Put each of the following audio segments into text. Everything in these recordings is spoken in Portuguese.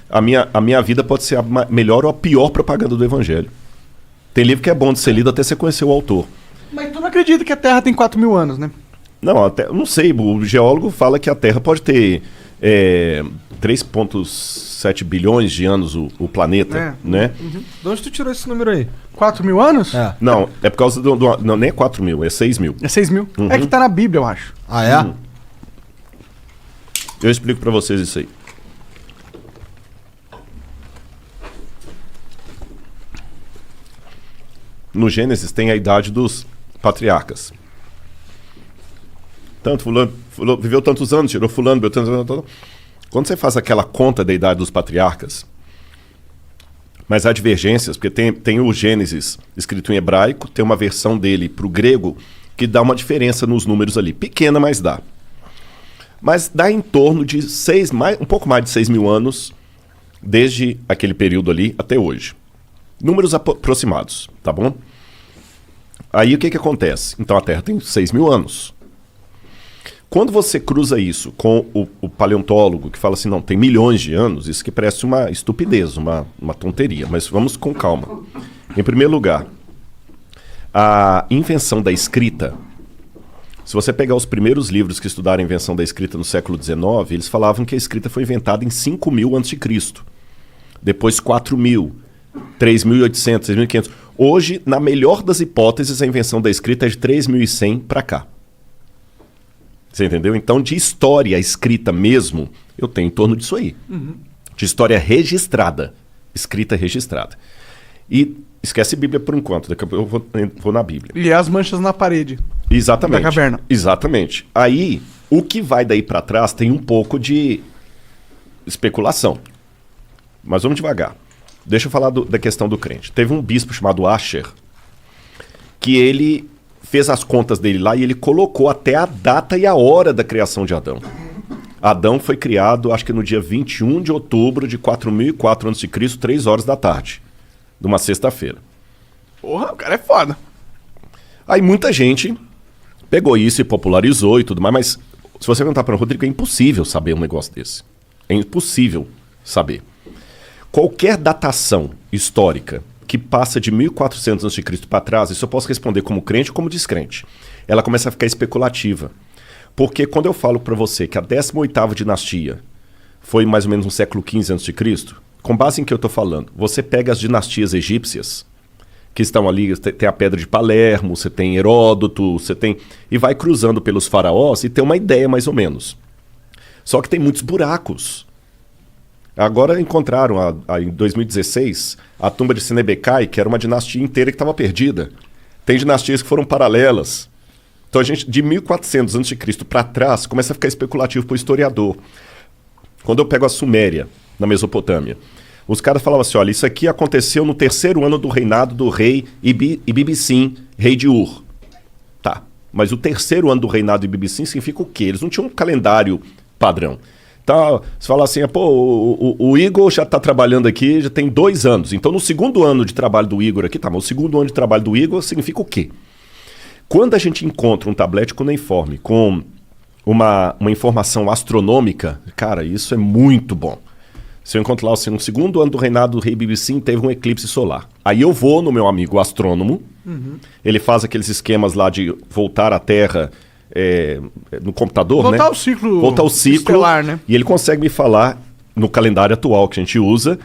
a minha vida pode ser a melhor ou a pior propaganda do Evangelho. Tem livro que é bom de ser lido até você conhecer o autor. Mas tu não acredita que a Terra tem 4.000 anos, né? Não, não sei. O geólogo fala que a Terra pode ter 3,7 bilhões de anos o planeta, né? Uhum. De onde tu tirou esse número aí? 4.000 anos? Não, é por causa não, nem é 4.000, é 6.000. É 6.000. Uhum. É que tá na Bíblia, eu acho. Ah, é? Eu explico pra vocês isso aí. No Gênesis tem a idade dos patriarcas. Tanto fulano viveu tantos anos, tirou fulano, viveu tantos anos. Quando você faz aquela conta da idade dos patriarcas, mas há divergências, porque tem o Gênesis escrito em hebraico, tem uma versão dele para o grego que dá uma diferença nos números ali. Pequena, mas dá. Mas dá em torno de um pouco mais de 6.000 anos, desde aquele período ali até hoje. Números aproximados, tá bom? Aí o que acontece? Então a Terra tem 6.000 anos. Quando você cruza isso com o paleontólogo que fala assim, não, tem milhões de anos, isso que parece uma estupidez, uma tonteria, mas vamos com calma. Em primeiro lugar, a invenção da escrita, se você pegar os primeiros livros que estudaram a invenção da escrita no século XIX, eles falavam que a escrita foi inventada em 5.000 a.C., depois 4.000, 3.800, 3.500. Hoje, na melhor das hipóteses, a invenção da escrita é de 3.100 para cá. Você entendeu? Então, de história escrita mesmo, eu tenho em torno disso aí. Uhum. De história registrada. Escrita registrada. E esquece Bíblia por enquanto. Daqui a pouco eu vou na Bíblia. E as manchas na parede. Exatamente. Da caverna. Exatamente. Aí, o que vai daí para trás tem um pouco de especulação. Mas vamos devagar. Deixa eu falar da questão do crente. Teve um bispo chamado Asher, que ele fez as contas dele lá e ele colocou até a data e a hora da criação de Adão. Adão foi criado, acho que no dia 21 de outubro de 4004 a.C., 3 horas da tarde, de uma sexta-feira. Porra, o cara é foda. Aí muita gente pegou isso e popularizou e tudo mais, mas se você perguntar para o Rodrigo, é impossível saber um negócio desse. É impossível saber. Qualquer datação histórica que passa de 1400 a.C. para trás, isso eu posso responder como crente ou como descrente. Ela começa a ficar especulativa. Porque quando eu falo para você que a 18ª dinastia foi mais ou menos no século XV a.C., com base em que eu estou falando, você pega as dinastias egípcias, que estão ali, tem a Pedra de Palermo, você tem Heródoto, você tem... E vai cruzando pelos faraós e tem uma ideia mais ou menos. Só que tem muitos buracos. Agora encontraram, em 2016, a tumba de Senebekai, que era uma dinastia inteira que estava perdida. Tem dinastias que foram paralelas. Então a gente, de 1400 a.C. para trás, começa a ficar especulativo para o historiador. Quando eu pego a Suméria, na Mesopotâmia, os caras falavam assim, olha, isso aqui aconteceu no 3º ano do reinado do rei Ibibissim, rei de Ur. Tá, mas o 3º ano do reinado de Ibibissim significa o quê? Eles não tinham um calendário padrão. Então, você fala assim, pô, o Igor já está trabalhando aqui, já tem 2 anos. Então, no 2º ano de trabalho do Igor aqui, tá, mas o 2º ano de trabalho do Igor significa o quê? Quando a gente encontra um tablete cuneiforme com uma informação astronômica, cara, isso é muito bom. Se eu encontro lá, assim, no 2º ano do reinado do rei Ibibissim, teve um eclipse solar. Aí eu vou no meu amigo astrônomo, ele faz aqueles esquemas lá de voltar à Terra... no computador, voltar né? Voltar ao ciclo estelar, né? E ele consegue me falar, no calendário atual que a gente usa,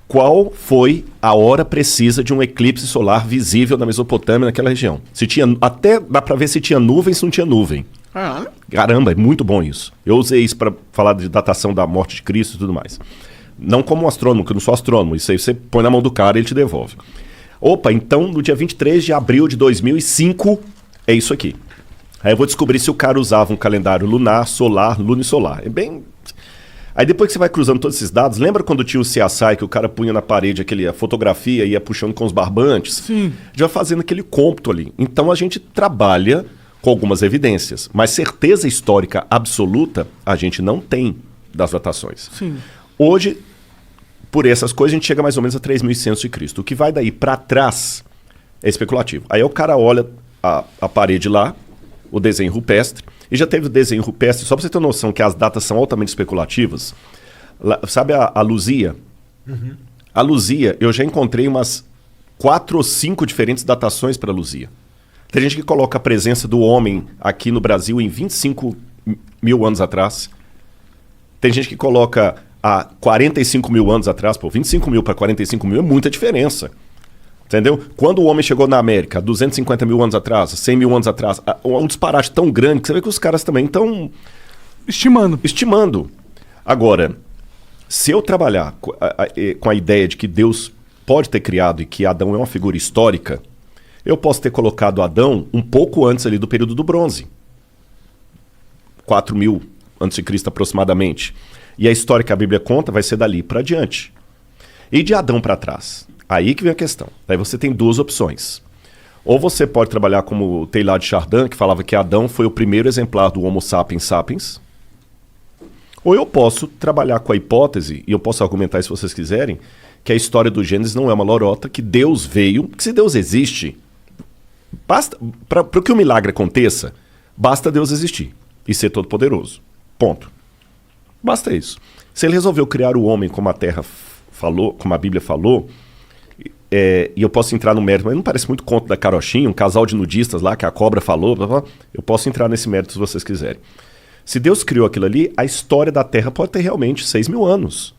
qual foi a hora precisa de um eclipse solar visível na Mesopotâmia, naquela região. Se tinha, até dá para ver se tinha nuvem, se não tinha nuvem. Caramba, é muito bom isso. Eu usei isso para falar de datação da morte de Cristo e tudo mais. Não como um astrônomo, que eu não sou astrônomo. Isso aí você põe na mão do cara e ele te devolve. Opa, então no dia 23 de abril de 2005, é isso aqui. Aí eu vou descobrir se o cara usava um calendário lunar, solar, lunisolar. É bem... Aí depois que você vai cruzando todos esses dados, lembra quando tinha o CSI que o cara punha na parede a fotografia e ia puxando com os barbantes? Sim. Já fazendo aquele cômputo ali. Então a gente trabalha com algumas evidências, mas certeza histórica absoluta a gente não tem das datações. Sim. Hoje, por essas coisas, a gente chega mais ou menos a 3.100 a.C. O que vai daí para trás é especulativo. Aí o cara olha a parede lá, o desenho rupestre, e já teve o desenho rupestre, só para você ter noção que as datas são altamente especulativas. Sabe a Luzia, A Luzia, eu já encontrei umas 4 ou 5 diferentes datações para Luzia. Tem gente que coloca a presença do homem aqui no Brasil em 25 mil anos atrás. Tem gente que coloca há 45 mil anos atrás. Pô, 25 mil para 45 mil é muita diferença. Entendeu? Quando o homem chegou na América, 250 mil anos atrás, 100 mil anos atrás, um disparate tão grande que você vê que os caras também estão... Estimando. Agora, se eu trabalhar com a ideia de que Deus pode ter criado e que Adão é uma figura histórica, eu posso ter colocado Adão um pouco antes ali do período do bronze. 4 mil antes de Cristo aproximadamente. E a história que a Bíblia conta vai ser dali para diante. E de Adão para trás? Aí que vem a questão. Aí você tem 2 opções. Ou você pode trabalhar como o Teilhard de Chardin, que falava que Adão foi o primeiro exemplar do Homo sapiens sapiens. Ou eu posso trabalhar com a hipótese, e eu posso argumentar isso se vocês quiserem, que a história do Gênesis não é uma lorota, que Deus veio, que se Deus existe, basta para que o milagre aconteça, basta Deus existir e ser todo-poderoso. Ponto. Basta isso. Se ele resolveu criar o homem como a Terra falou, como a Bíblia falou, e eu posso entrar no mérito, mas não parece muito conto da carochinha, um casal de nudistas lá que a cobra falou, blá, blá, eu posso entrar nesse mérito se vocês quiserem. Se Deus criou aquilo ali, a história da Terra pode ter realmente 6 mil anos.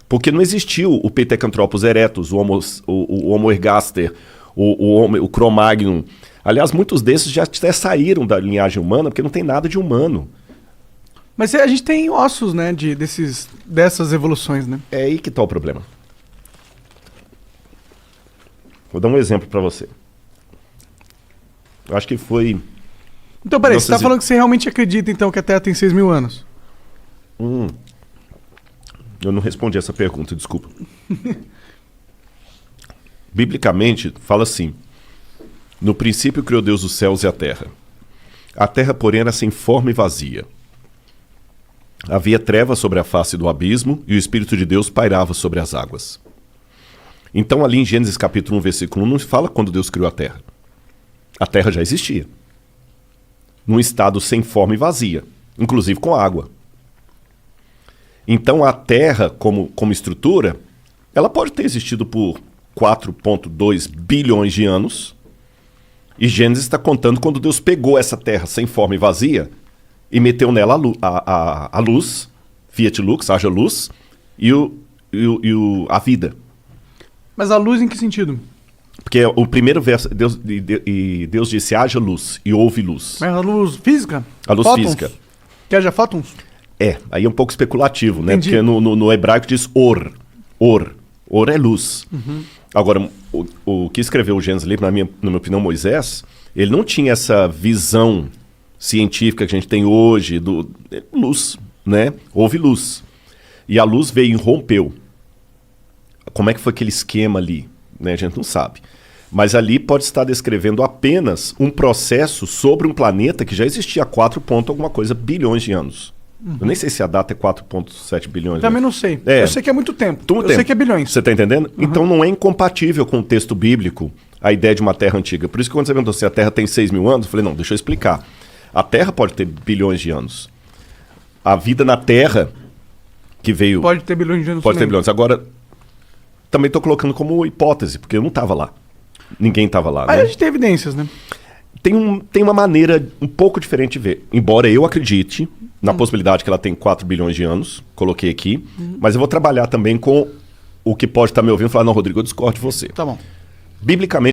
Porque não existiu o Pithecanthropus erectus, o Homo ergaster, o Cro-Magnon. Aliás, muitos desses já até saíram da linhagem humana, porque não tem nada de humano. Mas a gente tem ossos, né, dessas evoluções, né? É aí que está o problema. Vou dar um exemplo para você. Eu acho que foi... Então, peraí, você tá falando que você realmente acredita, então, que a Terra tem 6 mil anos? Eu não respondi essa pergunta, desculpa. Biblicamente, fala assim: no princípio criou Deus os céus e a terra. A terra, porém, era sem forma e vazia. Havia trevas sobre a face do abismo e o Espírito de Deus pairava sobre as águas. Então, ali em Gênesis capítulo 1, versículo 1, não se fala quando Deus criou a terra. A terra já existia. Num estado sem forma e vazia, inclusive com água. Então a Terra, como estrutura, ela pode ter existido por 4,2 bilhões de anos, e Gênesis está contando quando Deus pegou essa Terra sem forma e vazia e meteu nela a luz, Fiat Lux, haja luz, e a vida. Mas a luz em que sentido? Porque o primeiro verso, Deus disse, haja luz, e houve luz. Mas a luz física? A luz fótons? física. Que haja fótons? Aí é um pouco especulativo, né? Entendi. Porque no hebraico diz or. Or é luz. Agora, o que escreveu o Gênesis ali, na minha opinião, Moisés, ele não tinha essa visão científica que a gente tem hoje, luz, né? Houve luz. E a luz veio e rompeu. Como é que foi aquele esquema ali? Né? A gente não sabe. Mas ali pode estar descrevendo apenas um processo sobre um planeta que já existia há 4 alguma coisa bilhões de anos. Eu nem sei se a data é 4,7 bilhões. Também não sei. Eu sei que é muito tempo. Sei que é bilhões. Você está entendendo? Então não é incompatível com o texto bíblico a ideia de uma Terra antiga. Por isso que quando você perguntou se a Terra tem 6 mil anos, eu falei, não, deixa eu explicar. A Terra pode ter bilhões de anos. A vida na Terra que veio... Pode ter bilhões de anos Pode ter também. bilhões. Agora, também estou colocando como hipótese, porque eu não estava lá. Ninguém estava lá. Aí né? a gente tem evidências, né? Tem uma maneira um pouco diferente de ver. Embora eu acredite na possibilidade que ela tem 4 bilhões de anos, coloquei aqui, mas eu vou trabalhar também com o que pode estar me ouvindo e falar, não, Rodrigo, eu discordo de você. Tá bom. Biblicamente,